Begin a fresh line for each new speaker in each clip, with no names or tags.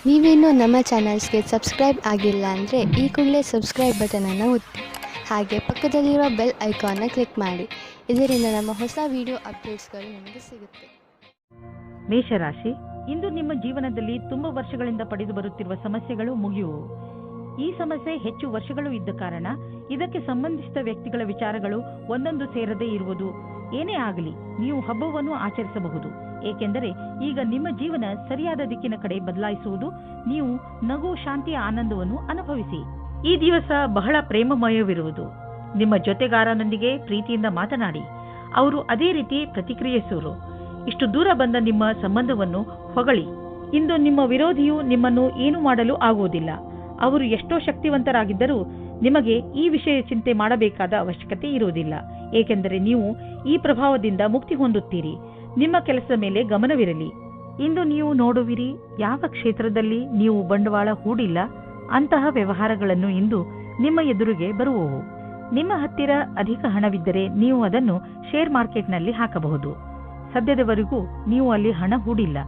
ನೀವೇನೂ ನಮ್ಮ ಚಾನಲ್ಸ್ಗೆ ಸಬ್ಸ್ಕ್ರೈಬ್ ಆಗಿಲ್ಲ ಅಂದರೆ ಈ ಕೂಡಲೇ ಸಬ್ಸ್ಕ್ರೈಬ್ ಬಟನನ್ನು ಒತ್ತಿ ಹಾಗೆ ಪಕ್ಕದಲ್ಲಿರೋ ಬೆಲ್ ಐಕಾನ್ನ ಕ್ಲಿಕ್ ಮಾಡಿ. ಇದರಿಂದ ನಮ್ಮ ಹೊಸ ವಿಡಿಯೋ ಅಪ್ಡೇಟ್ಸ್ಗಳು ನಿಮಗೆ ಸಿಗುತ್ತೆ.
ಮೇಷರಾಶಿ, ಇಂದು ನಿಮ್ಮ ಜೀವನದಲ್ಲಿ ತುಂಬ ವರ್ಷಗಳಿಂದ ಪಡೆದು ಬರುತ್ತಿರುವ ಸಮಸ್ಯೆಗಳು ಮುಗಿಯುವು. ಈ ಸಮಸ್ಯೆ ಹೆಚ್ಚು ವರ್ಷಗಳು ಇದ್ದ ಕಾರಣ ಇದಕ್ಕೆ ಸಂಬಂಧಿಸಿದ ವ್ಯಕ್ತಿಗಳ ವಿಚಾರಗಳು ಒಂದೊಂದು ಸೇರದೇ ಇರುವುದು. ಏನೇ ಆಗಲಿ ನೀವು ಹಬ್ಬವನ್ನು ಆಚರಿಸಬಹುದು, ಏಕೆಂದರೆ ಈಗ ನಿಮ್ಮ ಜೀವನ ಸರಿಯಾದ ದಿಕ್ಕಿನ ಕಡೆ ಬದಲಾಯಿಸುವುದು. ನೀವು ನಗು, ಶಾಂತಿಯ ಆನಂದವನ್ನು ಅನುಭವಿಸಿ. ಈ ದಿವಸ ಬಹಳ ಪ್ರೇಮಮಯವಿರುವುದು. ನಿಮ್ಮ ಜೊತೆಗಾರನೊಂದಿಗೆ ಪ್ರೀತಿಯಿಂದ ಮಾತನಾಡಿ, ಅವರು ಅದೇ ರೀತಿ ಪ್ರತಿಕ್ರಿಯಿಸುವರು. ಇಷ್ಟು ದೂರ ಬಂದ ನಿಮ್ಮ ಸಂಬಂಧವನ್ನು ಹೊಗಳಿ. ಇಂದು ನಿಮ್ಮ ವಿರೋಧಿಯು ನಿಮ್ಮನ್ನು ಏನು ಮಾಡಲು ಆಗುವುದಿಲ್ಲ. ಅವರು ಎಷ್ಟೋ ಶಕ್ತಿವಂತರಾಗಿದ್ದರೂ ನಿಮಗೆ ಈ ವಿಷಯ ಚಿಂತೆ ಮಾಡಬೇಕಾದ ಅವಶ್ಯಕತೆ ಇರುವುದಿಲ್ಲ, ಏಕೆಂದರೆ ನೀವು ಈ ಪ್ರಭಾವದಿಂದ ಮುಕ್ತಿ ಹೊಂದುತ್ತೀರಿ. ನಿಮ್ಮ ಕೆಲಸದ ಮೇಲೆ ಗಮನವಿರಲಿ. ಇಂದು ನೀವು ನೋಡುವಿರಿ, ಯಾವ ಕ್ಷೇತ್ರದಲ್ಲಿ ನೀವು ಬಂಡವಾಳ ಹೂಡಿಲ್ಲ ಅಂತಹ ವ್ಯವಹಾರಗಳನ್ನು ಇಂದು ನಿಮ್ಮ ಎದುರಿಗೆ ಬರುವವು. ನಿಮ್ಮ ಹತ್ತಿರ ಅಧಿಕ ಹಣವಿದ್ದರೆ ನೀವು ಅದನ್ನು ಶೇರ್ ಮಾರ್ಕೆಟ್ನಲ್ಲಿ ಹಾಕಬಹುದು. ಸದ್ಯದವರೆಗೂ ನೀವು ಅಲ್ಲಿ ಹಣ ಹೂಡಿಲ್ಲ.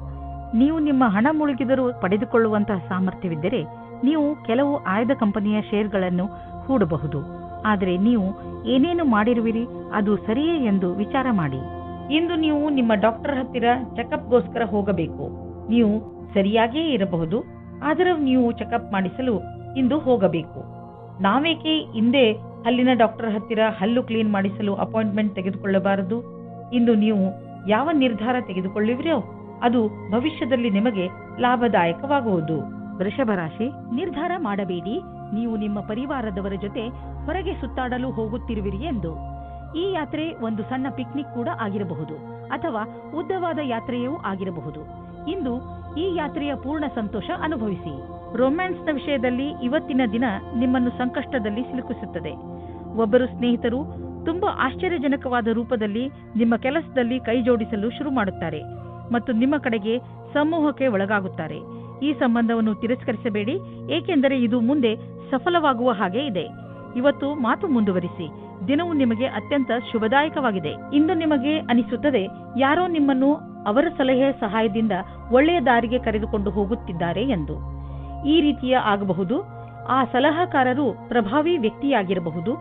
ನೀವು ನಿಮ್ಮ ಹಣ ಮುಳುಗಿದರೂ ಪಡೆದುಕೊಳ್ಳುವಂತಹ ಸಾಮರ್ಥ್ಯವಿದ್ದರೆ ನೀವು ಕೆಲವು ಆಯ್ದ ಕಂಪನಿಯ ಶೇರ್ಗಳನ್ನು ಹೂಡಬಹುದು. ಆದರೆ ನೀವು ಏನೇನು ಮಾಡಿರುವಿರಿ ಅದು ಸರಿಯೇ ಎಂದು ವಿಚಾರ ಮಾಡಿ. ಇಂದು ನೀವು ನಿಮ್ಮ ಡಾಕ್ಟರ್ ಹತ್ತಿರ ಚೆಕಪ್ಗೋಸ್ಕರ ಹೋಗಬೇಕು. ನೀವು ಸರಿಯಾಗಿಯೇ ಇರಬಹುದು, ಆದರೆ ನೀವು ಚೆಕಪ್ ಮಾಡಿಸಲು ಇಂದು ಹೋಗಬೇಕು. ನಾವೇಕೆ ಹಿಂದೆ ಹಲ್ಲಿನ ಡಾಕ್ಟರ್ ಹತ್ತಿರ ಹಲ್ಲು ಕ್ಲೀನ್ ಮಾಡಿಸಲು ಅಪಾಯಿಂಟ್ಮೆಂಟ್ ತೆಗೆದುಕೊಳ್ಳಬಾರದು? ಇಂದು ನೀವು ಯಾವ ನಿರ್ಧಾರ ತೆಗೆದುಕೊಳ್ಳುವಿರೋ ಅದು ಭವಿಷ್ಯದಲ್ಲಿ ನಿಮಗೆ ಲಾಭದಾಯಕವಾಗುವುದು. ವೃಷಭ ರಾಶಿ, ನಿರ್ಧಾರ ಮಾಡಬೇಡಿ. ನೀವು ನಿಮ್ಮ ಪರಿವಾರದವರ ಜೊತೆ ಹೊರಗೆ ಸುತ್ತಾಡಲು ಹೋಗುತ್ತಿರುವಿರಿ ಎಂದು. ಈ ಯಾತ್ರೆ ಒಂದು ಸಣ್ಣ ಪಿಕ್ನಿಕ್ ಕೂಡ ಆಗಿರಬಹುದು, ಅಥವಾ ಉದ್ದವಾದ ಯಾತ್ರೆಯೂ ಆಗಿರಬಹುದು. ಇಂದು ಈ ಯಾತ್ರೆಯ ಪೂರ್ಣ ಸಂತೋಷ ಅನುಭವಿಸಿ. ರೊಮ್ಯಾನ್ಸ್ನ ವಿಷಯದಲ್ಲಿ ಇವತ್ತಿನ ದಿನ ನಿಮ್ಮನ್ನು ಸಂಕಷ್ಟದಲ್ಲಿ ಸಿಲುಕಿಸುತ್ತದೆ. ಒಬ್ಬರು ಸ್ನೇಹಿತರು ತುಂಬಾ ಆಶ್ಚರ್ಯಜನಕವಾದ ರೂಪದಲ್ಲಿ ನಿಮ್ಮ ಕೆಲಸದಲ್ಲಿ ಕೈ ಜೋಡಿಸಲು ಶುರು ಮಾಡುತ್ತಾರೆ ಮತ್ತು ನಿಮ್ಮ ಕಡೆಗೆ ಸಮೂಹಕ್ಕೆ ಒಳಗಾಗುತ್ತಾರೆ. ಈ ಸಂಬಂಧವನ್ನು ತಿರಸ್ಕರಿಸಬೇಡಿ, ಏಕೆಂದರೆ ಇದು ಮುಂದೆ ಸಫಲವಾಗುವ ಹಾಗೆ ಇದೆ. ಇವತ್ತು ಮಾತು ಮುಂದುವರಿಸಿ. ದಿನವು ನಿಮಗೆ ಅತ್ಯಂತ ಶುಭದಾಯಕವಾಗಿದೆ. ಇಂದು ನಿಮಗೆ ಅನಿಸುತ್ತದೆ ಯಾರೋ ನಿಮ್ಮನ್ನು ಅವರ ಸಲಹೆಯ ಸಹಾಯದಿಂದ ಒಳ್ಳೆಯ ದಾರಿಗೆ ಕರೆದುಕೊಂಡು ಹೋಗುತ್ತಿದ್ದಾರೆ ಎಂದು. ಈ ರೀತಿಯ ಆಗಬಹುದು. ಆ ಸಲಹಾಕಾರರು ಪ್ರಭಾವಿ ವ್ಯಕ್ತಿಯಾಗಿರಬಹುದು.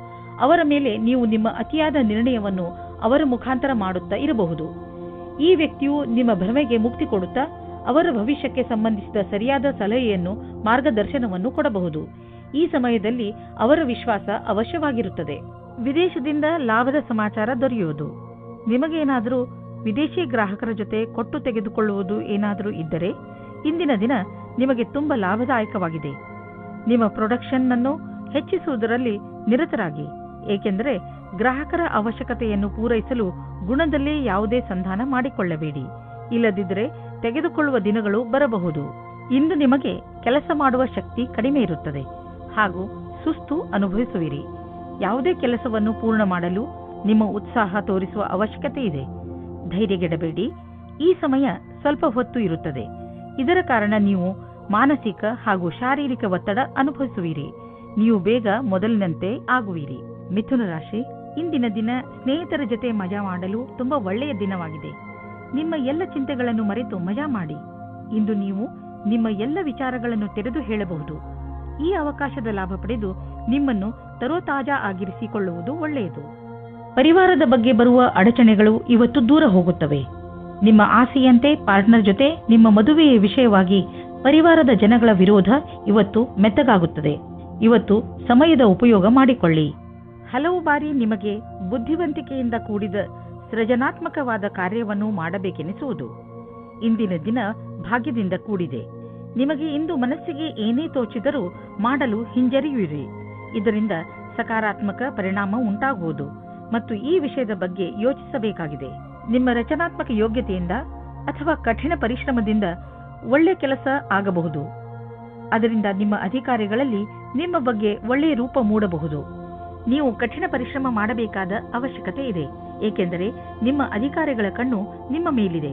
ಅವರ ಮೇಲೆ ನೀವು ನಿಮ್ಮ ಅತಿಯಾದ ನಿರ್ಣಯವನ್ನು ಅವರ ಮುಖಾಂತರ ಮಾಡುತ್ತಾ ಇರಬಹುದು. ಈ ವ್ಯಕ್ತಿಯು ನಿಮ್ಮ ಭ್ರಮೆಗೆ ಮುಕ್ತಿ ಕೊಡುತ್ತಾ ಅವರ ಭವಿಷ್ಯಕ್ಕೆ ಸಂಬಂಧಿಸಿದ ಸರಿಯಾದ ಸಲಹೆಯನ್ನು, ಮಾರ್ಗದರ್ಶನವನ್ನು ಕೊಡಬಹುದು. ಈ ಸಮಯದಲ್ಲಿ ಅವರ ವಿಶ್ವಾಸ ಅವಶ್ಯವಾಗಿರುತ್ತದೆ. ವಿದೇಶದಿಂದ ಲಾಭದ ಸಮಾಚಾರ ದೊರೆಯುವುದು. ನಿಮಗೇನಾದರೂ ವಿದೇಶಿ ಗ್ರಾಹಕರ ಜೊತೆ ಕೊಟ್ಟು ತೆಗೆದುಕೊಳ್ಳುವುದು ಏನಾದರೂ ಇದ್ದರೆ ಇಂದಿನ ದಿನ ನಿಮಗೆ ತುಂಬ ಲಾಭದಾಯಕವಾಗಿದೆ. ನಿಮ್ಮ ಪ್ರೊಡಕ್ಷನ್ ಅನ್ನು ಹೆಚ್ಚಿಸುವುದರಲ್ಲಿ ನಿರತರಾಗಿ, ಏಕೆಂದರೆ ಗ್ರಾಹಕರ ಅವಶ್ಯಕತೆಯನ್ನು ಪೂರೈಸಲು ಗುಣದಲ್ಲಿ ಯಾವುದೇ ಸಂಧಾನ ಮಾಡಿಕೊಳ್ಳಬೇಡಿ. ಇಲ್ಲದಿದ್ದರೆ ತೆಗೆದುಕೊಳ್ಳುವ ದಿನಗಳು ಬರಬಹುದು. ಇಂದು ನಿಮಗೆ ಕೆಲಸ ಮಾಡುವ ಶಕ್ತಿ ಕಡಿಮೆ ಇರುತ್ತದೆ ಹಾಗೂ ಸುಸ್ತು ಅನುಭವಿಸುವಿರಿ. ಯಾವುದೇ ಕೆಲಸವನ್ನು ಪೂರ್ಣ ಮಾಡಲು ನಿಮ್ಮ ಉತ್ಸಾಹ ತೋರಿಸುವ ಅವಶ್ಯಕತೆ ಇದೆ. ಧೈರ್ಯಗೆಡಬೇಡಿ. ಈ ಸಮಯ ಸ್ವಲ್ಪ ಹೊತ್ತು ಇರುತ್ತದೆ. ಇದರ ಕಾರಣ ನೀವು ಮಾನಸಿಕ ಹಾಗೂ ಶಾರೀರಿಕ ಒತ್ತಡ ಅನುಭವಿಸುವಿರಿ. ನೀವು ಬೇಗ ಮೊದಲಿನಂತೆ ಆಗುವಿರಿ. ಮಿಥುನ ರಾಶಿ, ಇಂದಿನ ದಿನ ಸ್ನೇಹಿತರ ಜೊತೆ ಮಜಾ ಮಾಡಲು ತುಂಬಾ ಒಳ್ಳೆಯ ದಿನವಾಗಿದೆ. ನಿಮ್ಮ ಎಲ್ಲ ಚಿಂತೆಗಳನ್ನು ಮರೆತು ಮಜಾ ಮಾಡಿ. ಇಂದು ನೀವು ನಿಮ್ಮ ಎಲ್ಲ ವಿಚಾರಗಳನ್ನು ತೆರೆದು ಹೇಳಬಹುದು. ಈ ಅವಕಾಶದ ಲಾಭ ಪಡೆದು ನಿಮ್ಮನ್ನು ತರೋತಾಜಾ ಆಗಿರಿಸಿಕೊಳ್ಳುವುದು ಒಳ್ಳೆಯದು. ಪರಿವಾರದ ಬಗ್ಗೆ ಬರುವ ಅಡಚಣೆಗಳು ಇವತ್ತು ದೂರ ಹೋಗುತ್ತವೆ. ನಿಮ್ಮ ಆಸೆಯಂತೆ ಪಾರ್ಟ್ನರ್ ಜೊತೆ ನಿಮ್ಮ ಮದುವೆಯ ವಿಷಯವಾಗಿ ಪರಿವಾರದ ಜನಗಳ ವಿರೋಧ ಇವತ್ತು ಮೆತ್ತಗಾಗುತ್ತದೆ. ಇವತ್ತು ಸಮಯದ ಉಪಯೋಗ ಮಾಡಿಕೊಳ್ಳಿ. ಹಲವು ಬಾರಿ ನಿಮಗೆ ಬುದ್ಧಿವಂತಿಕೆಯಿಂದ ಕೂಡಿದ ಸೃಜನಾತ್ಮಕವಾದ ಕಾರ್ಯವನ್ನು ಮಾಡಬೇಕೆನಿಸುವುದು. ಇಂದಿನ ದಿನ ಭಾಗ್ಯದಿಂದ ಕೂಡಿದೆ. ನಿಮಗೆ ಇಂದು ಮನಸ್ಸಿಗೆ ಏನೇ ತೋಚಿದರೂ ಮಾಡಲು ಹಿಂಜರಿಯುವಿರಿ. ಇದರಿಂದ ಸಕಾರಾತ್ಮಕ ಪರಿಣಾಮ ಉಂಟಾಗುವುದು ಮತ್ತು ಈ ವಿಷಯದ ಬಗ್ಗೆ ಯೋಚಿಸಬೇಕಾಗಿದೆ. ನಿಮ್ಮ ರಚನಾತ್ಮಕ ಯೋಗ್ಯತೆಯಿಂದ ಅಥವಾ ಕಠಿಣ ಪರಿಶ್ರಮದಿಂದ ಒಳ್ಳೆಯ ಕೆಲಸ ಆಗಬಹುದು. ಅದರಿಂದ ನಿಮ್ಮ ಅಧಿಕಾರಿಗಳಲ್ಲಿ ನಿಮ್ಮ ಬಗ್ಗೆ ಒಳ್ಳೆಯ ರೂಪ ಮೂಡಬಹುದು. ನೀವು ಕಠಿಣ ಪರಿಶ್ರಮ ಮಾಡಬೇಕಾದ ಅವಶ್ಯಕತೆ ಇದೆ, ಏಕೆಂದರೆ ನಿಮ್ಮ ಅಧಿಕಾರಿಗಳ ಕಣ್ಣು ನಿಮ್ಮ ಮೇಲಿದೆ.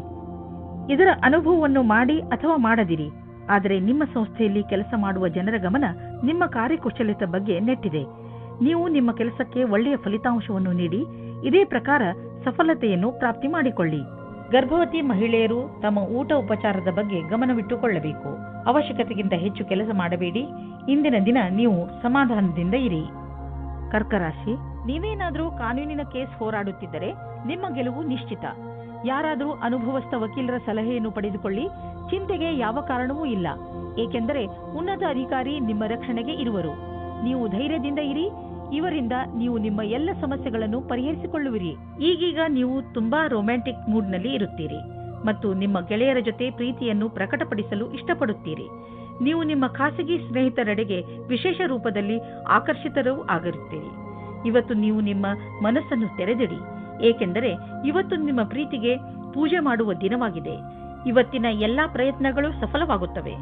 ಇದರ ಅನುಭವವನ್ನು ಮಾಡಿ ಅಥವಾ ಮಾಡದಿರಿ, ಆದರೆ ನಿಮ್ಮ ಸಂಸ್ಥೆಯಲ್ಲಿ ಕೆಲಸ ಮಾಡುವ ಜನರ ಗಮನ ನಿಮ್ಮ ಕಾರ್ಯಕುಶಲತೆ ಬಗ್ಗೆ ನೆಟ್ಟಿದೆ. ನೀವು ನಿಮ್ಮ ಕೆಲಸಕ್ಕೆ ಒಳ್ಳೆಯ ಫಲಿತಾಂಶವನ್ನು ನೀಡಿ ಇದೇ ಪ್ರಕಾರ ಸಫಲತೆಯನ್ನು ಪ್ರಾಪ್ತಿ ಮಾಡಿಕೊಳ್ಳಿ. ಗರ್ಭವತಿ ಮಹಿಳೆಯರು ತಮ್ಮ ಊಟ ಉಪಚಾರದ ಬಗ್ಗೆ ಗಮನವಿಟ್ಟುಕೊಳ್ಳಬೇಕು. ಅವಶ್ಯಕತೆಗಿಂತ ಹೆಚ್ಚು ಕೆಲಸ ಮಾಡಬೇಡಿ. ಇಂದಿನ ದಿನ ನೀವು ಸಮಾಧಾನದಿಂದ ಇರಿ. ಕರ್ಕ ರಾಶಿ, ನೀವೇನಾದರೂ ಕಾನೂನಿನ ಕೇಸ್ ಹೋರಾಡುತ್ತಿದ್ದರೆ ನಿಮ್ಮ ಗೆಲುವು ನಿಶ್ಚಿತ. ಯಾರಾದರೂ ಅನುಭವಸ್ಥ ವಕೀಲರ ಸಲಹೆಯನ್ನು ಪಡೆದುಕೊಳ್ಳಿ. ಚಿಂತೆಗೆ ಯಾವ ಕಾರಣವೂ ಇಲ್ಲ, ಏಕೆಂದರೆ ಉನ್ನತ ಅಧಿಕಾರಿ ನಿಮ್ಮ ರಕ್ಷಣೆಗೆ ಇರುವರು. ನೀವು ಧೈರ್ಯದಿಂದ ಇರಿ. ಇವರಿಂದ ನೀವು ನಿಮ್ಮ ಎಲ್ಲ ಸಮಸ್ಯೆಗಳನ್ನು ಪರಿಹರಿಸಿಕೊಳ್ಳುವಿರಿ. ಈಗೀಗ ನೀವು ತುಂಬಾ ರೊಮ್ಯಾಂಟಿಕ್ ಮೂಡ್ನಲ್ಲಿ ಇರುತ್ತೀರಿ ಮತ್ತು ನಿಮ್ಮ ಗೆಳೆಯರ ಜೊತೆ ಪ್ರೀತಿಯನ್ನು ಪ್ರಕಟಪಡಿಸಲು ಇಷ್ಟಪಡುತ್ತೀರಿ. ನೀವು ನಿಮ್ಮ ಖಾಸಗಿ ಸ್ನೇಹಿತರೆಡೆಗೆ ವಿಶೇಷ ರೂಪದಲ್ಲಿ ಆಕರ್ಷಿತರೂ ಆಗಿರುತ್ತೀರಿ. ಇವತ್ತು ನೀವು ನಿಮ್ಮ ಮನಸ್ಸನ್ನು ತೆರೆದಿಡಿ, ಏಕೆಂದರೆ ಇವತ್ತು ನಿಮ್ಮ ಪ್ರೀತಿಗೆ ಪೂಜೆ ಮಾಡುವ ದಿನವಾಗಿದೆ. ಇವತ್ತಿನ ಎಲ್ಲಾ ಪ್ರಯತ್ನಗಳು ಸಫಲವಾಗುತ್ತವೆ.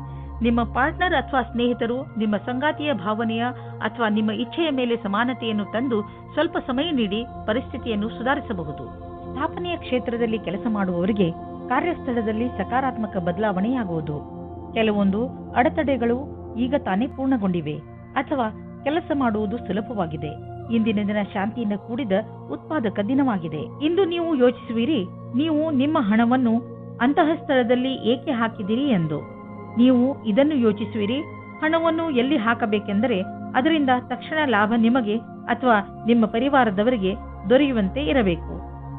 ನಿಮ್ಮ ಪಾರ್ಟ್ನರ್ ಅಥವಾ ಸ್ನೇಹಿತರು ನಿಮ್ಮ ಸಂಗಾತಿಯ ಭಾವನೆಯ ಅಥವಾ ನಿಮ್ಮ ಇಚ್ಛೆಯ ಮೇಲೆ ಸಮಾನತೆಯನ್ನು ತಂದು ಸ್ವಲ್ಪ ಸಮಯ ನೀಡಿ ಪರಿಸ್ಥಿತಿಯನ್ನು ಸುಧಾರಿಸಬಹುದು. ಸ್ಥಾಪನೆಯ ಕ್ಷೇತ್ರದಲ್ಲಿ ಕೆಲಸ ಮಾಡುವವರಿಗೆ ಕಾರ್ಯಸ್ಥಳದಲ್ಲಿ ಸಕಾರಾತ್ಮಕ ಬದಲಾವಣೆಯಾಗುವುದು. ಕೆಲವೊಂದು ಅಡೆತಡೆಗಳು ಈಗ ತಾನೇ ಪೂರ್ಣಗೊಂಡಿವೆ ಅಥವಾ ಕೆಲಸ ಮಾಡುವುದು ಸುಲಭವಾಗಿದೆ. ಇಂದಿನ ದಿನ ಶಾಂತಿಯಿಂದ ಕೂಡಿದ ಉತ್ಪಾದಕ ದಿನವಾಗಿದೆ. ಇಂದು ನೀವು ಯೋಚಿಸುವಿರಿ, ನೀವು ನಿಮ್ಮ ಹಣವನ್ನು ಅಂತಹ ಸ್ಥಳದಲ್ಲಿ ಏಕೆ ಹಾಕಿದಿರಿ ಎಂದು. ನೀವು ಇದನ್ನು ಯೋಚಿಸುವಿರಿ, ಹಣವನ್ನು ಎಲ್ಲಿ ಹಾಕಬೇಕೆಂದರೆ ಅದರಿಂದ ತಕ್ಷಣ ಲಾಭ ನಿಮಗೆ ಅಥವಾ ನಿಮ್ಮ ಪರಿವಾರದವರಿಗೆ ದೊರೆಯುವಂತೆ ಇರಬೇಕು.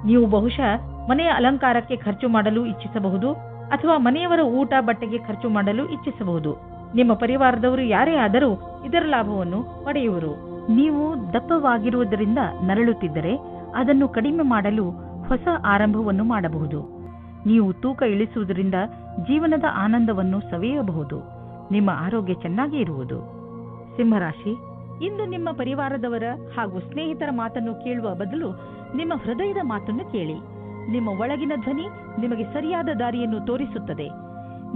ನೀವು ಬಹುಶಃ ಮನೆಯ ಅಲಂಕಾರಕ್ಕೆ ಖರ್ಚು ಮಾಡಲು ಇಚ್ಛಿಸಬಹುದು ಅಥವಾ ಮನೆಯವರ ಊಟ ಬಟ್ಟೆಗೆ ಖರ್ಚು ಮಾಡಲು ಇಚ್ಛಿಸಬಹುದು. ನಿಮ್ಮ ಪರಿವಾರದವರು ಯಾರೇ ಆದರೂ ಇದರ ಲಾಭವನ್ನು ಪಡೆಯುವರು. ನೀವು ದಪ್ಪವಾಗಿರುವುದರಿಂದ ನರಳುತ್ತಿದ್ದರೆ ಅದನ್ನು ಕಡಿಮೆ ಮಾಡಲು ಹೊಸ ಆರಂಭವನ್ನು ಮಾಡಬಹುದು. ನೀವು ತೂಕ ಇಳಿಸುವುದರಿಂದ ಜೀವನದ ಆನಂದವನ್ನು ಸವಿಯಬಹುದು. ನಿಮ್ಮ ಆರೋಗ್ಯ ಚೆನ್ನಾಗಿ ಇರುವುದು. ಸಿಂಹರಾಶಿ, ಇಂದು ನಿಮ್ಮ ಪರಿವಾರದವರ ಹಾಗೂ ಸ್ನೇಹಿತರ ಮಾತನ್ನು ಕೇಳುವ ಬದಲು ನಿಮ್ಮ ಹೃದಯದ ಮಾತನ್ನು ಕೇಳಿ. ನಿಮ್ಮ ಒಳಗಿನ ಧ್ವನಿ ನಿಮಗೆ ಸರಿಯಾದ ದಾರಿಯನ್ನು ತೋರಿಸುತ್ತದೆ.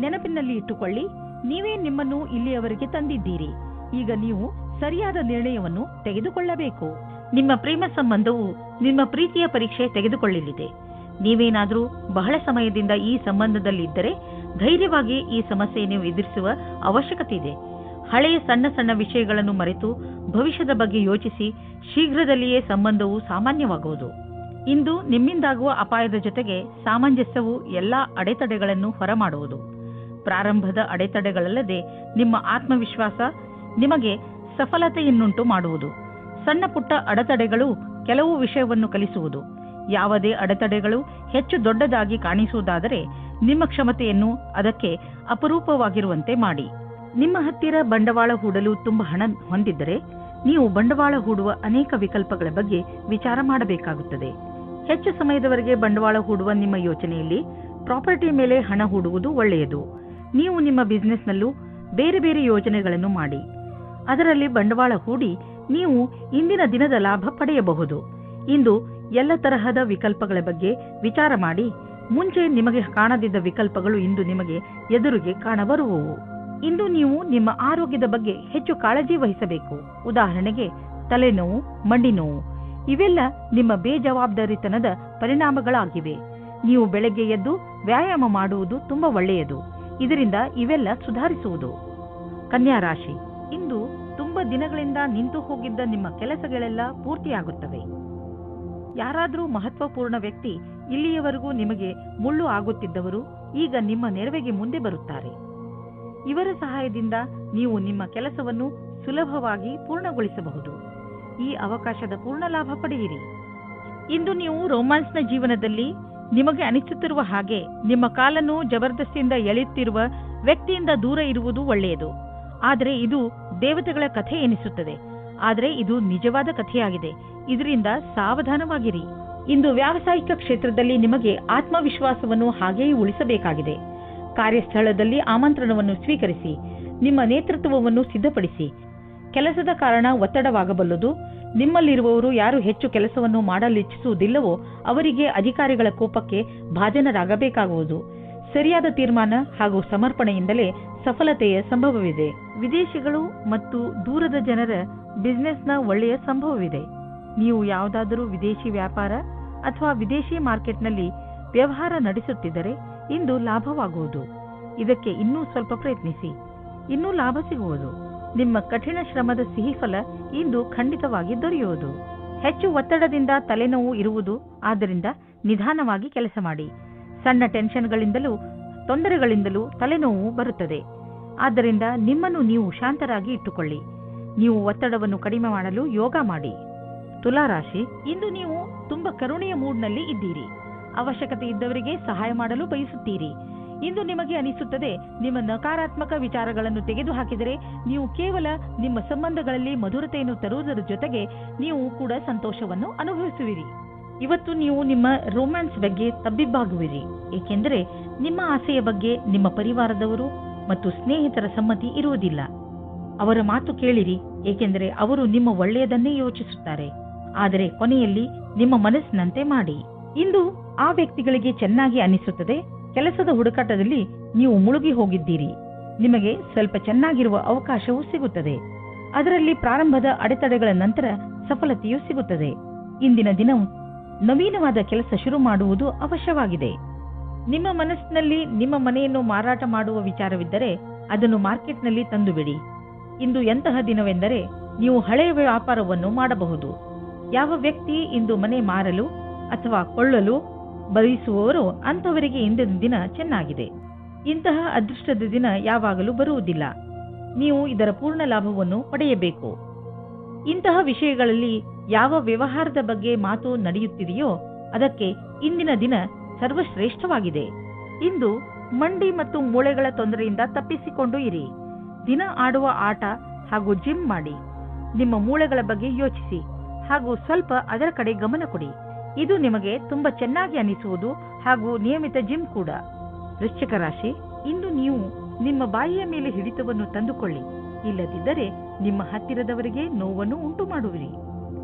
ನೆನಪಿನಲ್ಲಿ ಇಟ್ಟುಕೊಳ್ಳಿ, ನೀವೇ ನಿಮ್ಮನ್ನು ಇಲ್ಲಿಯವರೆಗೆ ತಂದಿದ್ದೀರಿ. ಈಗ ನೀವು ಸರಿಯಾದ ನಿರ್ಣಯವನ್ನು ತೆಗೆದುಕೊಳ್ಳಬೇಕು. ನಿಮ್ಮ ಪ್ರೇಮ ಸಂಬಂಧವು ನಿಮ್ಮ ಪ್ರೀತಿಯ ಪರೀಕ್ಷೆ ತೆಗೆದುಕೊಳ್ಳಲಿದೆ. ನೀವೇನಾದರೂ ಬಹಳ ಸಮಯದಿಂದ ಈ ಸಂಬಂಧದಲ್ಲಿದ್ದರೆ ಧೈರ್ಯವಾಗಿ ಈ ಸಮಸ್ಯೆಯನ್ನು ಎದುರಿಸುವ ಅವಶ್ಯಕತೆ ಇದೆ. ಹಳೆಯ ಸಣ್ಣ ಸಣ್ಣ ವಿಷಯಗಳನ್ನು ಮರೆತು ಭವಿಷ್ಯದ ಬಗ್ಗೆ ಯೋಚಿಸಿ. ಶೀಘ್ರದಲ್ಲಿಯೇ ಸಂಬಂಧವು ಸಾಮಾನ್ಯವಾಗುವುದು. ಇಂದು ನಿಮ್ಮಿಂದಾಗುವ ಅಪಾಯದ ಜೊತೆಗೆ ಸಾಮಂಜಸ್ಯವು ಎಲ್ಲಾ ಅಡೆತಡೆಗಳನ್ನು ಹೊರಮಾಡುವುದು. ಪ್ರಾರಂಭದ ಅಡೆತಡೆಗಳಲ್ಲದೆ ನಿಮ್ಮ ಆತ್ಮವಿಶ್ವಾಸ ನಿಮಗೆ ಸಫಲತೆಯನ್ನುಂಟು ಮಾಡುವುದು. ಸಣ್ಣ ಪುಟ್ಟ ಅಡೆತಡೆಗಳು ಕೆಲವು ವಿಷಯವನ್ನು ಕಲಿಸುವುದು. ಯಾವುದೇ ಅಡೆತಡೆಗಳು ಹೆಚ್ಚು ದೊಡ್ಡದಾಗಿ ಕಾಣಿಸುವುದಾದರೆ ನಿಮ್ಮ ಕ್ಷಮತೆಯನ್ನು ಅದಕ್ಕೆ ಅಪರೂಪವಾಗಿರುವಂತೆ ಮಾಡಿ. ನಿಮ್ಮ ಹತ್ತಿರ ಬಂಡವಾಳ ಹೂಡಲು ತುಂಬ ಹಣ ಹೊಂದಿದ್ದರೆ ನೀವು ಬಂಡವಾಳ ಹೂಡುವ ಅನೇಕ ವಿಕಲ್ಪಗಳ ಬಗ್ಗೆ ವಿಚಾರ ಮಾಡಬೇಕಾಗುತ್ತದೆ. ಹೆಚ್ಚು ಸಮಯದವರೆಗೆ ಬಂಡವಾಳ ಹೂಡುವ ನಿಮ್ಮ ಯೋಚನೆಯಲ್ಲಿ ಪ್ರಾಪರ್ಟಿ ಮೇಲೆ ಹಣ ಹೂಡುವುದು ಒಳ್ಳೆಯದು. ನೀವು ನಿಮ್ಮ ಬಿಸಿನೆಸ್ನಲ್ಲೂ ಬೇರೆ ಬೇರೆ ಯೋಜನೆಗಳನ್ನು ಮಾಡಿ ಅದರಲ್ಲಿ ಬಂಡವಾಳ ಹೂಡಿ ನೀವು ಇಂದಿನ ದಿನದ ಲಾಭ ಪಡೆಯಬಹುದು. ಇಂದು ಎಲ್ಲ ತರಹದ ವಿಕಲ್ಪಗಳ ಬಗ್ಗೆ ವಿಚಾರ ಮಾಡಿ. ಮುಂಚೆ ನಿಮಗೆ ಕಾಣದಿದ್ದ ವಿಕಲ್ಪಗಳು ಇಂದು ನಿಮಗೆ ಎದುರಿಗೆ ಕಾಣಬರುವವು. ಇಂದು ನೀವು ನಿಮ್ಮ ಆರೋಗ್ಯದ ಬಗ್ಗೆ ಹೆಚ್ಚು ಕಾಳಜಿ ವಹಿಸಬೇಕು. ಉದಾಹರಣೆಗೆ ತಲೆನೋವು, ಮಂಡಿ ನೋವು ಇವೆಲ್ಲ ನಿಮ್ಮ ಬೇಜವಾಬ್ದಾರಿತನದ ಪರಿಣಾಮಗಳಾಗಿವೆ. ನೀವು ಬೆಳಗ್ಗೆ ಎದ್ದು ವ್ಯಾಯಾಮ ಮಾಡುವುದು ತುಂಬಾ ಒಳ್ಳೆಯದು. ಇದರಿಂದ ಇವೆಲ್ಲ ಸುಧಾರಿಸುವುದು. ಕನ್ಯಾ ರಾಶಿ, ಇಂದು ತುಂಬಾ ದಿನಗಳಿಂದ ನಿಂತು ಹೋಗಿದ್ದ ನಿಮ್ಮ ಕೆಲಸಗಳೆಲ್ಲ ಪೂರ್ತಿಯಾಗುತ್ತವೆ. ಯಾರಾದರೂ ಮಹತ್ವಪೂರ್ಣ ವ್ಯಕ್ತಿ ಇಲ್ಲಿಯವರೆಗೂ ನಿಮಗೆ ಮುಳ್ಳು ಆಗುತ್ತಿದ್ದವರು ಈಗ ನಿಮ್ಮ ನೆರವಿಗೆ ಮುಂದೆ ಬರುತ್ತಾರೆ. ಇವರ ಸಹಾಯದಿಂದ ನೀವು ನಿಮ್ಮ ಕೆಲಸವನ್ನು ಸುಲಭವಾಗಿ ಪೂರ್ಣಗೊಳಿಸಬಹುದು. ಈ ಅವಕಾಶದ ಪೂರ್ಣ ಲಾಭ ಪಡೆಯಿರಿ. ಇಂದು ನೀವು ರೊಮ್ಯಾನ್ಸ್ನ ಜೀವನದಲ್ಲಿ ನಿಮಗೆ ಅನಿಸುತ್ತಿರುವ ಹಾಗೆ ನಿಮ್ಮ ಕಾಲನ್ನು ಜಬರ್ದಸ್ತಿಯಿಂದ ಎಳೆಯುತ್ತಿರುವ ವ್ಯಕ್ತಿಯಿಂದ ದೂರ ಇರುವುದು ಒಳ್ಳೆಯದು. ಆದರೆ ಇದು ದೇವತೆಗಳ ಕಥೆ ಎನಿಸುತ್ತದೆ. ಆದರೆ ಇದು ನಿಜವಾದ ಕಥೆಯಾಗಿದೆ. ಇದರಿಂದ ಸಾವಧಾನವಾಗಿರಿ. ಇಂದು ವ್ಯಾವಸಾಯಿಕ ಕ್ಷೇತ್ರದಲ್ಲಿ ನಿಮಗೆ ಆತ್ಮವಿಶ್ವಾಸವನ್ನು ಹಾಗೆಯೇ ಉಳಿಸಬೇಕಾಗಿದೆ. ಕಾರ್ಯಸ್ಥಳದಲ್ಲಿ ಆಮಂತ್ರಣವನ್ನು ಸ್ವೀಕರಿಸಿ. ನಿಮ್ಮ ನೇತೃತ್ವವನ್ನು ಸಿದ್ಧಪಡಿಸಿ. ಕೆಲಸದ ಕಾರಣ ಒತ್ತಡವಾಗಬಲ್ಲದು. ನಿಮ್ಮಲ್ಲಿರುವವರು ಯಾರು ಹೆಚ್ಚು ಕೆಲಸವನ್ನು ಮಾಡಲಿಚ್ಛಿಸುವುದಿಲ್ಲವೋ ಅವರಿಗೆ ಅಧಿಕಾರಿಗಳ ಕೋಪಕ್ಕೆ ಭಾಜನರಾಗಬೇಕಾಗುವುದು. ಸರಿಯಾದ ತೀರ್ಮಾನ ಹಾಗೂ ಸಮರ್ಪಣೆಯಿಂದಲೇ ಸಫಲತೆಯ ಸಂಭವವಿದೆ. ವಿದೇಶಿಗಳು ಮತ್ತು ದೂರದ ಜನರ ಬಿಸಿನೆಸ್ನ ಒಳ್ಳೆಯ ಸಂಭವವಿದೆ. ನೀವು ಯಾವುದಾದರೂ ವಿದೇಶಿ ವ್ಯಾಪಾರ ಅಥವಾ ವಿದೇಶಿ ಮಾರ್ಕೆಟ್ನಲ್ಲಿ ವ್ಯವಹಾರ ನಡೆಸುತ್ತಿದ್ದರೆ ಇಂದು ಲಾಭವಾಗುವುದು. ಇದಕ್ಕೆ ಇನ್ನೂ ಸ್ವಲ್ಪ ಪ್ರಯತ್ನಿಸಿ, ಇನ್ನೂ ಲಾಭ ಸಿಗುವುದು. ನಿಮ್ಮ ಕಠಿಣ ಶ್ರಮದ ಸಿಹಿ ಫಲ ಇಂದು ಖಂಡಿತವಾಗಿ ದೊರೆಯುವುದು. ಹೆಚ್ಚು ಒತ್ತಡದಿಂದ ತಲೆನೋವು ಇರುವುದು. ಆದ್ದರಿಂದ ನಿಧಾನವಾಗಿ ಕೆಲಸ ಮಾಡಿ. ಸಣ್ಣ ಟೆನ್ಷನ್ಗಳಿಂದಲೂ ತೊಂದರೆಗಳಿಂದಲೂ ತಲೆನೋವು ಬರುತ್ತದೆ. ಆದ್ದರಿಂದ ನಿಮ್ಮನ್ನು ನೀವು ಶಾಂತರಾಗಿ ಇಟ್ಟುಕೊಳ್ಳಿ. ನೀವು ಒತ್ತಡವನ್ನು ಕಡಿಮೆ ಮಾಡಲು ಯೋಗ ಮಾಡಿ. ತುಲಾರಾಶಿ, ಇಂದು ನೀವು ತುಂಬಾ ಕರುಣೆಯ ಮೂಡ್ನಲ್ಲಿ ಇದ್ದೀರಿ. ಅವಶ್ಯಕತೆ ಇದ್ದವರಿಗೆ ಸಹಾಯ ಮಾಡಲು ಬಯಸುತ್ತೀರಿ. ಇಂದು ನಿಮಗೆ ಅನಿಸುತ್ತದೆ, ನಿಮ್ಮ ನಕಾರಾತ್ಮಕ ವಿಚಾರಗಳನ್ನು ತೆಗೆದುಹಾಕಿದರೆ ನೀವು ಕೇವಲ ನಿಮ್ಮ ಸಂಬಂಧಗಳಲ್ಲಿ ಮಧುರತೆಯನ್ನು ತರುವುದರ ಜೊತೆಗೆ ನೀವು ಕೂಡ ಸಂತೋಷವನ್ನು ಅನುಭವಿಸುವಿರಿ. ಇವತ್ತು ನೀವು ನಿಮ್ಮ ರೊಮ್ಯಾನ್ಸ್ ಬಗ್ಗೆ ತಬ್ಬಿಬ್ಬಾಗುವಿರಿ, ಏಕೆಂದರೆ ನಿಮ್ಮ ಆಸೆಯ ಬಗ್ಗೆ ನಿಮ್ಮ ಪರಿವಾರದವರು ಮತ್ತು ಸ್ನೇಹಿತರ ಸಮ್ಮತಿ ಇರುವುದಿಲ್ಲ. ಅವರ ಮಾತು ಕೇಳಿರಿ, ಏಕೆಂದರೆ ಅವರು ನಿಮ್ಮ ಒಳ್ಳೆಯದನ್ನೇ ಯೋಚಿಸುತ್ತಾರೆ. ಆದರೆ ಕೊನೆಯಲ್ಲಿ ನಿಮ್ಮ ಮನಸ್ಸಿನಂತೆ ಮಾಡಿ. ಇಂದು ಆ ವ್ಯಕ್ತಿಗಳಿಗೆ ಚೆನ್ನಾಗಿ ಅನಿಸುತ್ತದೆ. ಕೆಲಸದ ಹುಡುಕಾಟದಲ್ಲಿ ನೀವು ಮುಳುಗಿ ಹೋಗಿದ್ದೀರಿ. ನಿಮಗೆ ಸ್ವಲ್ಪ ಚೆನ್ನಾಗಿರುವ ಅವಕಾಶವೂ ಸಿಗುತ್ತದೆ. ಅದರಲ್ಲಿ ಪ್ರಾರಂಭದ ಅಡೆತಡೆಗಳ ನಂತರ ಸಫಲತೆಯೂ ಸಿಗುತ್ತದೆ. ಇಂದಿನ ದಿನವು ನವೀನವಾದ ಕೆಲಸ ಶುರು ಮಾಡುವುದು ಅವಶ್ಯವಾಗಿದೆ. ನಿಮ್ಮ ಮನಸ್ಸಿನಲ್ಲಿ ನಿಮ್ಮ ಮನೆಯನ್ನು ಮಾರಾಟ ಮಾಡುವ ವಿಚಾರವಿದ್ದರೆ ಅದನ್ನು ಮಾರ್ಕೆಟ್ನಲ್ಲಿ ತಂದುಬಿಡಿ. ಇಂದು ಎಂತಹ ದಿನವೆಂದರೆ ನೀವು ಹಳೆಯ ವ್ಯಾಪಾರವನ್ನು ಮಾಡಬಹುದು. ಯಾವ ವ್ಯಕ್ತಿ ಇಂದು ಮನೆ ಮಾರಲು ಅಥವಾ ಕೊಳ್ಳಲು ಬಯಸುವವರು ಅಂಥವರಿಗೆ ಇಂದಿನ ದಿನ ಚೆನ್ನಾಗಿದೆ. ಇಂತಹ ಅದೃಷ್ಟದ ದಿನ ಯಾವಾಗಲೂ ಬರುವುದಿಲ್ಲ. ನೀವು ಇದರ ಪೂರ್ಣ ಲಾಭವನ್ನು ಪಡೆಯಬೇಕು. ಇಂತಹ ವಿಷಯಗಳಲ್ಲಿ ಯಾವ ವ್ಯವಹಾರದ ಬಗ್ಗೆ ಮಾತು ನಡೆಯುತ್ತಿದೆಯೋ ಅದಕ್ಕೆ ಇಂದಿನ ದಿನ ಸರ್ವಶ್ರೇಷ್ಠವಾಗಿದೆ. ಇಂದು ಮಂಡಿ ಮತ್ತು ಮೂಳೆಗಳ ತೊಂದರೆಯಿಂದ ತಪ್ಪಿಸಿಕೊಂಡು ಇರಿ. ದಿನ ಆಡುವ ಆಟ ಹಾಗೂ ಜಿಮ್ ಮಾಡಿ. ನಿಮ್ಮ ಮೂಳೆಗಳ ಬಗ್ಗೆ ಯೋಚಿಸಿ ಹಾಗೂ ಸ್ವಲ್ಪ ಅದರ ಕಡೆ ಗಮನ ಕೊಡಿ. ಇದು ನಿಮಗೆ ತುಂಬಾ ಚೆನ್ನಾಗಿ ಅನಿಸುವುದು ಹಾಗೂ ನಿಯಮಿತ ಜಿಮ್ ಕೂಡ. ವೃಶ್ಚಿಕ ರಾಶಿ, ಇಂದು ನೀವು ನಿಮ್ಮ ಬಾಯಿಯ ಮೇಲೆ ಹಿಡಿತವನ್ನು ತಂದುಕೊಳ್ಳಿ. ಇಲ್ಲದಿದ್ದರೆ ನಿಮ್ಮ ಹತ್ತಿರದವರಿಗೆ ನೋವನ್ನು ಉಂಟು ಮಾಡುವಿರಿ.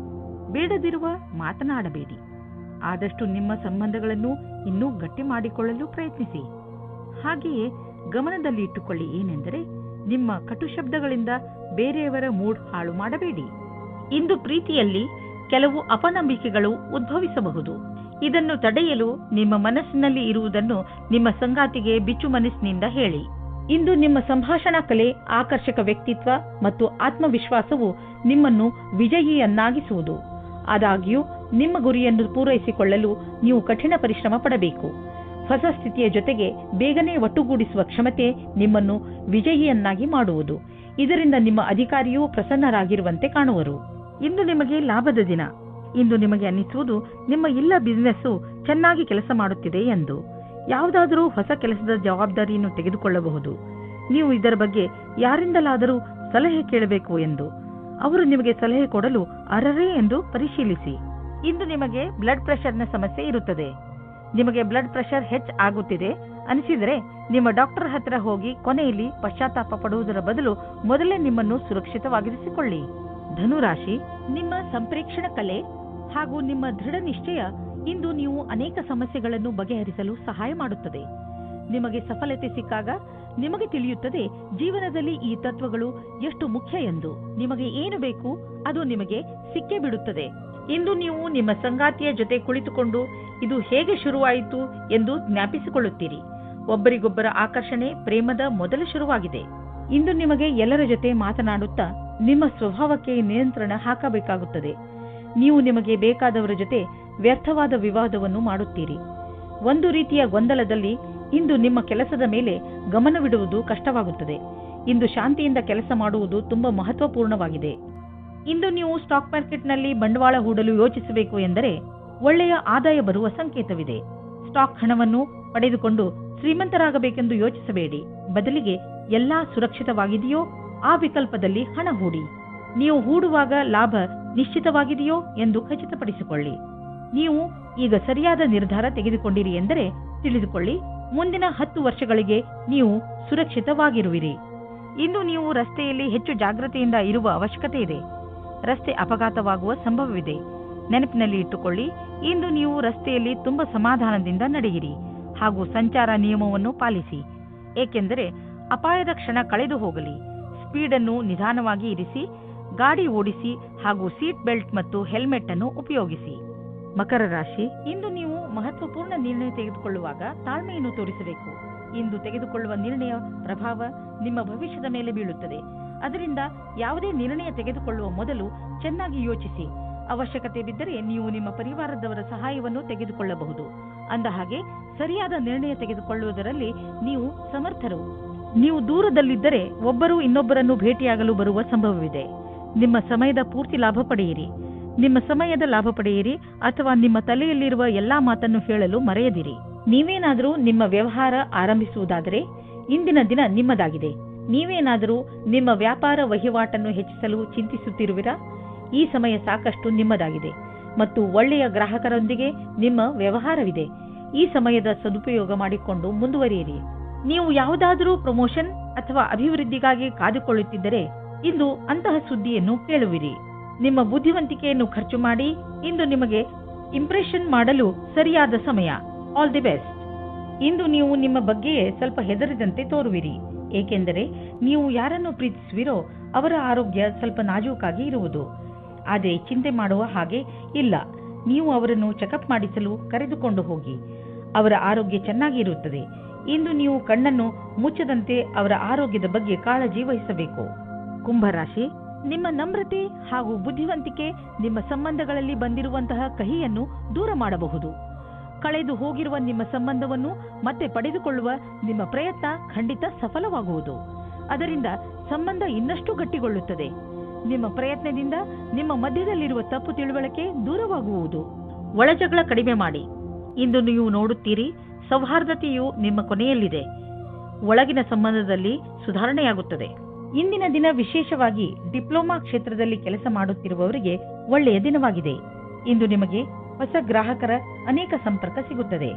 ಬೇಡದಿರುವ ಮಾತನಾಡಬೇಡಿ. ಆದಷ್ಟು ನಿಮ್ಮ ಸಂಬಂಧಗಳನ್ನು ಇನ್ನೂ ಗಟ್ಟಿ ಮಾಡಿಕೊಳ್ಳಲು ಪ್ರಯತ್ನಿಸಿ. ಹಾಗೆಯೇ ಗಮನದಲ್ಲಿ ಇಟ್ಟುಕೊಳ್ಳಿ ಏನೆಂದರೆ ನಿಮ್ಮ ಕಟು ಶಬ್ದಗಳಿಂದ ಬೇರೆಯವರ ಮೂಡ್ ಹಾಳು ಮಾಡಬೇಡಿ. ಇಂದು ಪ್ರೀತಿಯಲ್ಲಿ ಕೆಲವು ಅಪನಂಬಿಕೆಗಳು ಉದ್ಭವಿಸಬಹುದು. ಇದನ್ನು ತಡೆಯಲು ನಿಮ್ಮ ಮನಸ್ಸಿನಲ್ಲಿ ಇರುವುದನ್ನು ನಿಮ್ಮ ಸಂಗಾತಿಗೆ ಬಿಚ್ಚು ಮನಸ್ಸಿನಿಂದ ಹೇಳಿ. ಇಂದು ನಿಮ್ಮ ಸಂಭಾಷಣಾ ಕಲೆ, ಆಕರ್ಷಕ ವ್ಯಕ್ತಿತ್ವ ಮತ್ತು ಆತ್ಮವಿಶ್ವಾಸವು ನಿಮ್ಮನ್ನು ವಿಜಯಿಯನ್ನಾಗಿಸುವುದು. ಆದಾಗ್ಯೂ ನಿಮ್ಮ ಗುರಿಯನ್ನು ಪೂರೈಸಿಕೊಳ್ಳಲು ನೀವು ಕಠಿಣ ಪರಿಶ್ರಮ ಪಡಬೇಕು. ಹೊಸ ಸ್ಥಿತಿಯ ಜೊತೆಗೆ ಬೇಗನೆ ಒಟ್ಟುಗೂಡಿಸುವ ಕ್ಷಮತೆ ನಿಮ್ಮನ್ನು ವಿಜಯಿಯನ್ನಾಗಿ ಮಾಡುವುದು. ಇದರಿಂದ ನಿಮ್ಮ ಅಧಿಕಾರಿಯೂ ಪ್ರಸನ್ನರಾಗಿರುವಂತೆ ಕಾಣುವರು. ಇಂದು ನಿಮಗೆ ಲಾಭದ ದಿನ. ಇಂದು ನಿಮಗೆ ಅನ್ನಿಸುವುದು ನಿಮ್ಮ ಎಲ್ಲ ಬಿಸಿನೆಸ್ಸು ಚೆನ್ನಾಗಿ ಕೆಲಸ ಮಾಡುತ್ತಿದೆ ಎಂದು. ಯಾವುದಾದರೂ ಹೊಸ ಕೆಲಸದ ಜವಾಬ್ದಾರಿಯನ್ನು ತೆಗೆದುಕೊಳ್ಳಬಹುದು. ನೀವು ಇದರ ಬಗ್ಗೆ ಯಾರಿಂದಲಾದರೂ ಸಲಹೆ ಕೇಳಬೇಕು ಎಂದು. ಅವರು ನಿಮಗೆ ಸಲಹೆ ಕೊಡಲು ಅರ್ಹರೇ ಎಂದು ಪರಿಶೀಲಿಸಿ. ಇಂದು ನಿಮಗೆ ಬ್ಲಡ್ ಪ್ರೆಷರ್ನ ಸಮಸ್ಯೆ ಇರುತ್ತದೆ. ನಿಮಗೆ ಬ್ಲಡ್ ಪ್ರೆಷರ್ ಆಗುತ್ತಿದೆ ಅನಿಸಿದರೆ ನಿಮ್ಮ ಡಾಕ್ಟರ್ ಹತ್ತಿರ ಹೋಗಿ ಕೊನೆಯಲ್ಲಿ ಪಶ್ಚಾತ್ತಾಪ ಪಡುವುದರ ಬದಲು ಮೊದಲೇ ನಿಮ್ಮನ್ನು ಸುರಕ್ಷಿತವಾಗಿರಿಸಿಕೊಳ್ಳಿ. ಧನುರಾಶಿ, ನಿಮ್ಮ ಸಂಪ್ರೇಕ್ಷಣ ಕಲೆ ಹಾಗೂ ನಿಮ್ಮ ದೃಢ ನಿಶ್ಚಯ ಇಂದು ನೀವು ಅನೇಕ ಸಮಸ್ಯೆಗಳನ್ನು ಬಗೆಹರಿಸಲು ಸಹಾಯ ಮಾಡುತ್ತದೆ. ನಿಮಗೆ ಸಫಲತೆ ಸಿಕ್ಕಾಗ ನಿಮಗೆ ತಿಳಿಯುತ್ತದೆ ಜೀವನದಲ್ಲಿ ಈ ತತ್ವಗಳು ಎಷ್ಟು ಮುಖ್ಯ ಎಂದು. ನಿಮಗೆ ಏನು ಬೇಕು ಅದು ನಿಮಗೆ ಸಿಕ್ಕೇ ಬಿಡುತ್ತದೆ. ಇಂದು ನೀವು ನಿಮ್ಮ ಸಂಗಾತಿಯ ಜೊತೆ ಕುಳಿತುಕೊಂಡು ಇದು ಹೇಗೆ ಶುರುವಾಯಿತು ಎಂದು ಜ್ಞಾಪಿಸಿಕೊಳ್ಳುತ್ತೀರಿ. ಒಬ್ಬರಿಗೊಬ್ಬರ ಆಕರ್ಷಣೆ ಪ್ರೇಮದ ಮೊದಲ ಶುರುವಾಗಿದೆ. ಇಂದು ನಿಮಗೆ ಎಲ್ಲರ ಜೊತೆ ಮಾತನಾಡುತ್ತಾ ನಿಮ್ಮ ಸ್ವಭಾವಕ್ಕೆ ನಿಯಂತ್ರಣ ಹಾಕಬೇಕಾಗುತ್ತದೆ. ನೀವು ನಿಮಗೆ ಬೇಕಾದವರ ಜೊತೆ ವ್ಯರ್ಥವಾದ ವಿವಾದವನ್ನು ಮಾಡುತ್ತೀರಿ. ಒಂದು ರೀತಿಯ ಗೊಂದಲದಲ್ಲಿ ಇಂದು ನಿಮ್ಮ ಕೆಲಸದ ಮೇಲೆ ಗಮನವಿಡುವುದು ಕಷ್ಟವಾಗುತ್ತದೆ. ಇಂದು ಶಾಂತಿಯಿಂದ ಕೆಲಸ ಮಾಡುವುದು ತುಂಬಾ ಮಹತ್ವಪೂರ್ಣವಾಗಿದೆ. ಇಂದು ನೀವು ಸ್ಟಾಕ್ ಮಾರ್ಕೆಟ್ನಲ್ಲಿ ಬಂಡವಾಳ ಹೂಡಲು ಯೋಚಿಸಬೇಕು ಎಂದರೆ ಒಳ್ಳೆಯ ಆದಾಯ ಬರುವ ಸಂಕೇತವಿದೆ. ಸ್ಟಾಕ್ ಹಣವನ್ನು ಪಡೆದುಕೊಂಡು ಶ್ರೀಮಂತರಾಗಬೇಕೆಂದು ಯೋಚಿಸಬೇಡಿ. ಬದಲಿಗೆ ಎಲ್ಲಾ ಸುರಕ್ಷಿತವಾಗಿದೆಯೋ ಆ ವಿಕಲ್ಪದಲ್ಲಿ ಹಣ ಹೂಡಿ. ನೀವು ಹೂಡುವಾಗ ಲಾಭ ನಿಶ್ಚಿತವಾಗಿದೆಯೋ ಎಂದು ಖಚಿತಪಡಿಸಿಕೊಳ್ಳಿ. ನೀವು ಈಗ ಸರಿಯಾದ ನಿರ್ಧಾರ ತೆಗೆದುಕೊಂಡಿರಿ ಎಂದರೆ ತಿಳಿದುಕೊಳ್ಳಿ, ಮುಂದಿನ 10 ವರ್ಷಗಳಿಗೆ ನೀವು ಸುರಕ್ಷಿತವಾಗಿರುವಿರಿ. ಇಂದು ನೀವು ರಸ್ತೆಯಲ್ಲಿ ಹೆಚ್ಚು ಜಾಗೃತೆಯಿಂದ ಇರುವ ಅವಶ್ಯಕತೆ ಇದೆ. ರಸ್ತೆ ಅಪಘಾತವಾಗುವ ಸಂಭವವಿದೆ. ನೆನಪಿನಲ್ಲಿ ಇಟ್ಟುಕೊಳ್ಳಿ, ಇಂದು ನೀವು ರಸ್ತೆಯಲ್ಲಿ ತುಂಬಾ ಸಮಾಧಾನದಿಂದ ನಡೆಯಿರಿ ಹಾಗೂ ಸಂಚಾರ ನಿಯಮವನ್ನು ಪಾಲಿಸಿ. ಏಕೆಂದರೆ ಅಪಾಯದ ಕ್ಷಣ ಕಳೆದು ಹೋಗಲಿ. ಸ್ಪೀಡನ್ನು ನಿಧಾನವಾಗಿ ಇರಿಸಿ, ಗಾಡಿ ಓಡಿಸಿ ಹಾಗೂ ಸೀಟ್ ಬೆಲ್ಟ್ ಮತ್ತು ಹೆಲ್ಮೆಟ್ ಅನ್ನು ಉಪಯೋಗಿಸಿ. ಮಕರ ರಾಶಿ, ಇಂದು ನೀವು ಮಹತ್ವಪೂರ್ಣ ನಿರ್ಣಯ ತೆಗೆದುಕೊಳ್ಳುವಾಗ ತಾಳ್ಮೆಯನ್ನು ತೋರಿಸಬೇಕು. ಇಂದು ತೆಗೆದುಕೊಳ್ಳುವ ನಿರ್ಣಯ ಪ್ರಭಾವ ನಿಮ್ಮ ಭವಿಷ್ಯದ ಮೇಲೆ ಬೀಳುತ್ತದೆ. ಅದರಿಂದ ಯಾವುದೇ ನಿರ್ಣಯ ತೆಗೆದುಕೊಳ್ಳುವ ಮೊದಲು ಚೆನ್ನಾಗಿ ಯೋಚಿಸಿ. ಅವಶ್ಯಕತೆ ಬಿದ್ದರೆ ನೀವು ನಿಮ್ಮ ಪರಿವಾರದವರ ಸಹಾಯವನ್ನು ತೆಗೆದುಕೊಳ್ಳಬಹುದು. ಅಂದ ಹಾಗೆ ಸರಿಯಾದ ನಿರ್ಣಯ ತೆಗೆದುಕೊಳ್ಳುವುದರಲ್ಲಿ ನೀವು ಸಮರ್ಥರು. ನೀವು ದೂರದಲ್ಲಿದ್ದರೆ ಒಬ್ಬರು ಇನ್ನೊಬ್ಬರನ್ನು ಭೇಟಿಯಾಗಲು ಬರುವ ಸಂಭವವಿದೆ. ನಿಮ್ಮ ಸಮಯದ ಪೂರ್ತಿ ಲಾಭ ಪಡೆಯಿರಿ. ನಿಮ್ಮ ಸಮಯದ ಲಾಭ ಪಡೆಯಿರಿ ಅಥವಾ ನಿಮ್ಮ ತಲೆಯಲ್ಲಿರುವ ಎಲ್ಲಾ ಮಾತನ್ನು ಹೇಳಲು ಮರೆಯದಿರಿ. ನೀವೇನಾದರೂ ನಿಮ್ಮ ವ್ಯವಹಾರ ಆರಂಭಿಸುವುದಾದರೆ ಇಂದಿನ ದಿನ ನಿಮ್ಮದಾಗಿದೆ. ನೀವೇನಾದರೂ ನಿಮ್ಮ ವ್ಯಾಪಾರ ವಹಿವಾಟನ್ನು ಹೆಚ್ಚಿಸಲು ಚಿಂತಿಸುತ್ತಿರುವಿರಾ? ಈ ಸಮಯ ಸಾಕಷ್ಟು ನಿಮ್ಮದಾಗಿದೆ ಮತ್ತು ಒಳ್ಳೆಯ ಗ್ರಾಹಕರೊಂದಿಗೆ ನಿಮ್ಮ ವ್ಯವಹಾರವಿದೆ. ಈ ಸಮಯದ ಸದುಪಯೋಗ ಮಾಡಿಕೊಂಡು ಮುಂದುವರಿಯಿರಿ. ನೀವು ಯಾವುದಾದರೂ ಪ್ರಮೋಷನ್ ಅಥವಾ ಅಭಿವೃದ್ಧಿಗಾಗಿ ಕಾದುಕೊಳ್ಳುತ್ತಿದ್ದರೆ ಇಂದು ಅಂತಹ ಸುದ್ದಿಯನ್ನು ಕೇಳುವಿರಿ. ನಿಮ್ಮ ಬುದ್ಧಿವಂತಿಕೆಯನ್ನು ಖರ್ಚು ಮಾಡಿ. ಇಂದು ನಿಮಗೆ ಇಂಪ್ರೆಷನ್ ಮಾಡಲು ಸರಿಯಾದ ಸಮಯ. All the best. ಇಂದು ನೀವು ನಿಮ್ಮ ಬಗ್ಗೆಯೇ ಸ್ವಲ್ಪ ಹೆದರಿದಂತೆ ತೋರುವಿರಿ, ಏಕೆಂದರೆ ನೀವು ಯಾರನ್ನು ಪ್ರೀತಿಸುವಿರೋ ಅವರ ಆರೋಗ್ಯ ಸ್ವಲ್ಪ ನಾಜೂಕಾಗಿ ಇರುವುದು. ಆದರೆ ಚಿಂತೆ ಮಾಡುವ ಹಾಗೆ ಇಲ್ಲ. ನೀವು ಅವರನ್ನು ಚೆಕಪ್ ಮಾಡಿಸಲು ಕರೆದುಕೊಂಡು ಹೋಗಿ. ಅವರ ಆರೋಗ್ಯ ಚೆನ್ನಾಗಿ ಇರುತ್ತದೆ. ಇಂದು ನೀವು ಕಣ್ಣನ್ನು ಮುಚ್ಚದಂತೆ ಅವರ ಆರೋಗ್ಯದ ಬಗ್ಗೆ ಕಾಳಜಿ ವಹಿಸಬೇಕು. ಕುಂಭರಾಶಿ, ನಿಮ್ಮ ನಮ್ರತೆ ಹಾಗೂ ಬುದ್ಧಿವಂತಿಕೆ ನಿಮ್ಮ ಸಂಬಂಧಗಳಲ್ಲಿ ಬಂದಿರುವಂತಹ ಕಹಿಯನ್ನು ದೂರ ಮಾಡಬಹುದು. ಕಳೆದು ಹೋಗಿರುವ ನಿಮ್ಮ ಸಂಬಂಧವನ್ನು ಮತ್ತೆ ಪಡೆದುಕೊಳ್ಳುವ ನಿಮ್ಮ ಪ್ರಯತ್ನ ಖಂಡಿತ ಸಫಲವಾಗುವುದು. ಅದರಿಂದ ಸಂಬಂಧ ಇನ್ನಷ್ಟು ಗಟ್ಟಿಗೊಳ್ಳುತ್ತದೆ. ನಿಮ್ಮ ಪ್ರಯತ್ನದಿಂದ ನಿಮ್ಮ ಮಧ್ಯದಲ್ಲಿರುವ ತಪ್ಪು ತಿಳುವಳಿಕೆ ದೂರವಾಗುವುದು. ಒಳಜಗಳ ಕಡಿಮೆ ಮಾಡಿ. ಇಂದು ನೀವು ನೋಡುತ್ತೀರಿ, ಸೌಹಾರ್ದತೆಯು ನಿಮ್ಮ ಕೊನೆಯಲ್ಲಿದೆ. ಒಳಗಿನ ಸಂಬಂಧದಲ್ಲಿ ಸುಧಾರಣೆಯಾಗುತ್ತದೆ. ಇಂದಿನ ದಿನ ವಿಶೇಷವಾಗಿ ಡಿಪ್ಲೊಮಾ ಕ್ಷೇತ್ರದಲ್ಲಿ ಕೆಲಸ ಮಾಡುತ್ತಿರುವವರಿಗೆ ಒಳ್ಳೆಯ ದಿನವಾಗಿದೆ. ಇಂದು ನಿಮಗೆ ಹೊಸ ಗ್ರಾಹಕರ ಅನೇಕ ಸಂಪರ್ಕ ಸಿಗುತ್ತದೆ.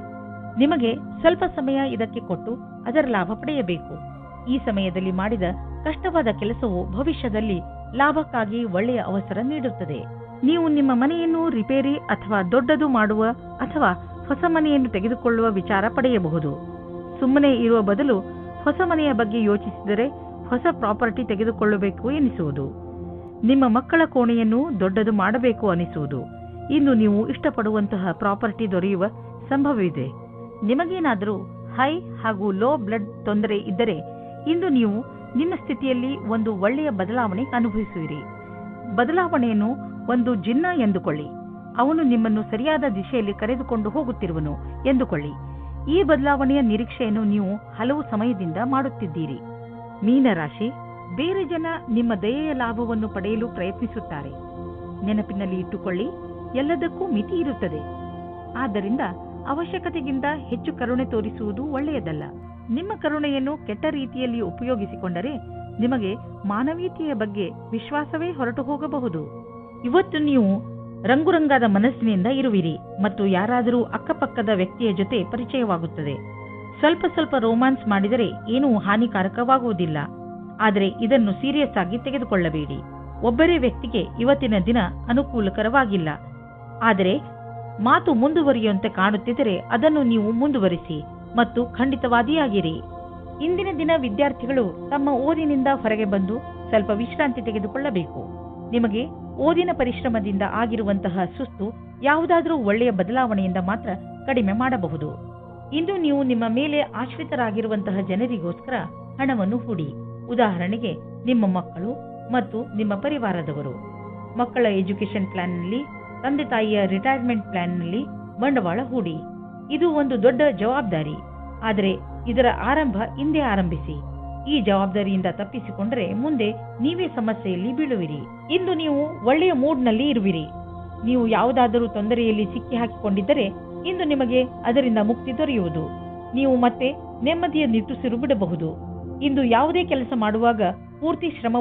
ನಿಮಗೆ ಸ್ವಲ್ಪ ಸಮಯ ಇದಕ್ಕೆ ಕೊಟ್ಟು ಅದರ ಲಾಭ ಪಡೆಯಬೇಕು. ಈ ಸಮಯದಲ್ಲಿ ಮಾಡಿದ ಕಷ್ಟವಾದ ಕೆಲಸವು ಭವಿಷ್ಯದಲ್ಲಿ ಲಾಭಕ್ಕಾಗಿ ಒಳ್ಳೆಯ ಅವಸರ ನೀಡುತ್ತದೆ. ನೀವು ನಿಮ್ಮ ಮನೆಯನ್ನು ರಿಪೇರಿ ಅಥವಾ ದೊಡ್ಡದು ಮಾಡುವ ಅಥವಾ ಹೊಸ ಮನೆಯನ್ನು ತೆಗೆದುಕೊಳ್ಳುವ ವಿಚಾರ ಪಡೆಯಬಹುದು. ಸುಮ್ಮನೆ ಇರುವ ಬದಲು ಹೊಸ ಮನೆಯ ಬಗ್ಗೆ ಯೋಚಿಸಿದರೆ ಹೊಸ ಪ್ರಾಪರ್ಟಿ ತೆಗೆದುಕೊಳ್ಳಬೇಕು ಎನಿಸುವುದು. ನಿಮ್ಮ ಮಕ್ಕಳ ಕೋಣೆಯನ್ನು ದೊಡ್ಡದು ಮಾಡಬೇಕು ಅನಿಸುವುದು. ಇಂದು ನೀವು ಇಷ್ಟಪಡುವಂತಹ ಪ್ರಾಪರ್ಟಿ ದೊರೆಯುವ ಸಂಭವವಿದೆ. ನಿಮಗೇನಾದರೂ ಹೈ ಹಾಗೂ ಲೋ ಬ್ಲಡ್ ತೊಂದರೆ ಇದ್ದರೆ ಇಂದು ನೀವು ನಿಮ್ಮ ಸ್ಥಿತಿಯಲ್ಲಿ ಒಂದು ಒಳ್ಳೆಯ ಬದಲಾವಣೆ ಅನುಭವಿಸುವಿರಿ. ಬದಲಾವಣೆಯನ್ನು ಒಂದು ಜಿನ್ನ ಎಂದುಕೊಳ್ಳಿ. ಅವನು ನಿಮ್ಮನ್ನು ಸರಿಯಾದ ದಿಶೆಯಲ್ಲಿ ಕರೆದುಕೊಂಡು ಹೋಗುತ್ತಿರುವನು ಎಂದುಕೊಳ್ಳಿ. ಈ ಬದಲಾವಣೆಯ ನಿರೀಕ್ಷೆಯನ್ನು ನೀವು ಹಲವು ಸಮಯದಿಂದ ಮಾಡುತ್ತಿದ್ದೀರಿ. ಮೀನರಾಶಿ, ಬೇರೆ ಜನ ನಿಮ್ಮ ದಯೆಯ ಲಾಭವನ್ನು ಪಡೆಯಲು ಪ್ರಯತ್ನಿಸುತ್ತಾರೆ. ನೆನಪಿನಲ್ಲಿ ಇಟ್ಟುಕೊಳ್ಳಿ, ಎಲ್ಲದಕ್ಕೂ ಮಿತಿ ಇರುತ್ತದೆ. ಆದ್ದರಿಂದ ಅವಶ್ಯಕತೆಗಿಂತ ಹೆಚ್ಚು ಕರುಣೆ ತೋರಿಸುವುದು ಒಳ್ಳೆಯದಲ್ಲ. ನಿಮ್ಮ ಕರುಣೆಯನ್ನು ಕೆಟ್ಟ ರೀತಿಯಲ್ಲಿ ಉಪಯೋಗಿಸಿಕೊಂಡರೆ ನಿಮಗೆ ಮಾನವೀಯತೆಯ ಬಗ್ಗೆ ವಿಶ್ವಾಸವೇ ಹೊರಟು ಹೋಗಬಹುದು. ಇವತ್ತು ನೀವು ರಂಗುರಂಗಾದ ಮನಸ್ಸಿನಿಂದ ಇರುವಿರಿ ಮತ್ತು ಯಾರಾದರೂ ಅಕ್ಕಪಕ್ಕದ ವ್ಯಕ್ತಿಯ ಜೊತೆ ಪರಿಚಯವಾಗುತ್ತದೆ. ಸ್ವಲ್ಪ ರೋಮಾನ್ಸ್ ಮಾಡಿದರೆ ಏನೂ ಹಾನಿಕಾರಕವಾಗುವುದಿಲ್ಲ. ಆದರೆ ಇದನ್ನು ಸೀರಿಯಸ್ ಆಗಿ ತೆಗೆದುಕೊಳ್ಳಬೇಡಿ. ಒಬ್ಬರೇ ವ್ಯಕ್ತಿಗೆ ಇವತ್ತಿನ ದಿನ ಅನುಕೂಲಕರವಾಗಿಲ್ಲ. ಆದರೆ ಮಾತು ಮುಂದುವರಿಯುವಂತೆ ಕಾಣುತ್ತಿದ್ದರೆ ಅದನ್ನು ನೀವು ಮುಂದುವರಿಸಿ ಮತ್ತು ಖಂಡಿತವಾದಿಯಾಗಿರಿ. ಇಂದಿನ ದಿನ ವಿದ್ಯಾರ್ಥಿಗಳು ತಮ್ಮ ಓದಿನಿಂದ ಹೊರಗೆ ಬಂದು ಸ್ವಲ್ಪ ವಿಶ್ರಾಂತಿ ತೆಗೆದುಕೊಳ್ಳಬೇಕು. ನಿಮಗೆ ಓದಿನ ಪರಿಶ್ರಮದಿಂದ ಆಗಿರುವಂತಹ ಸುಸ್ತು ಯಾವುದಾದರೂ ಒಳ್ಳೆಯ ಬದಲಾವಣೆಯಿಂದ ಮಾತ್ರ ಕಡಿಮೆ ಮಾಡಬಹುದು. ಇಂದು ನೀವು ನಿಮ್ಮ ಮೇಲೆ ಆಶ್ರಿತರಾಗಿರುವಂತಹ ಜನರಿಗೋಸ್ಕರ ಹಣವನ್ನು ಹೂಡಿ. ಉದಾಹರಣೆಗೆ ನಿಮ್ಮ ಮಕ್ಕಳು ಮತ್ತು ನಿಮ್ಮ ಪರಿವಾರದವರು. ಮಕ್ಕಳ ಎಜುಕೇಶನ್ ಪ್ಲಾನ್ನಲ್ಲಿ, ತಂದೆ ತಾಯಿಯ ರಿಟೈರ್ಮೆಂಟ್ ಪ್ಲಾನ್ನಲ್ಲಿ ಬಂಡವಾಳ ಹೂಡಿ. ಇದು ಒಂದು ದೊಡ್ಡ ಜವಾಬ್ದಾರಿ. ಆದರೆ ಇದರ ಆರಂಭ ಇಂದೇ ಆರಂಭಿಸಿ. ಈ ಜವಾಬ್ದಾರಿಯಿಂದ ತಪ್ಪಿಸಿಕೊಂಡರೆ ಮುಂದೆ ನೀವೇ ಸಮಸ್ಯೆಯಲ್ಲಿ ಬೀಳುವಿರಿ. ಇಂದು ನೀವು ಒಳ್ಳೆಯ ಮೂಡ್ನಲ್ಲಿ ಇರುವಿರಿ. ನೀವು ಯಾವುದಾದರೂ ತೊಂದರೆಯಲ್ಲಿ ಸಿಕ್ಕಿ ಹಾಕಿಕೊಂಡಿದ್ದರೆ ಇಂದು ನಿಮಗೆ ಅದರಿಂದ ಮುಕ್ತಿ ದೊರೆಯುವುದು. ನೀವು ಮತ್ತೆ ನೆಮ್ಮದಿಯ ನಿಟ್ಟುಸಿರು ಬಿಡಬಹುದು. ಇಂದು ಯಾವುದೇ ಕೆಲಸ ಮಾಡುವಾಗ ಪೂರ್ತಿ ಶ್ರಮ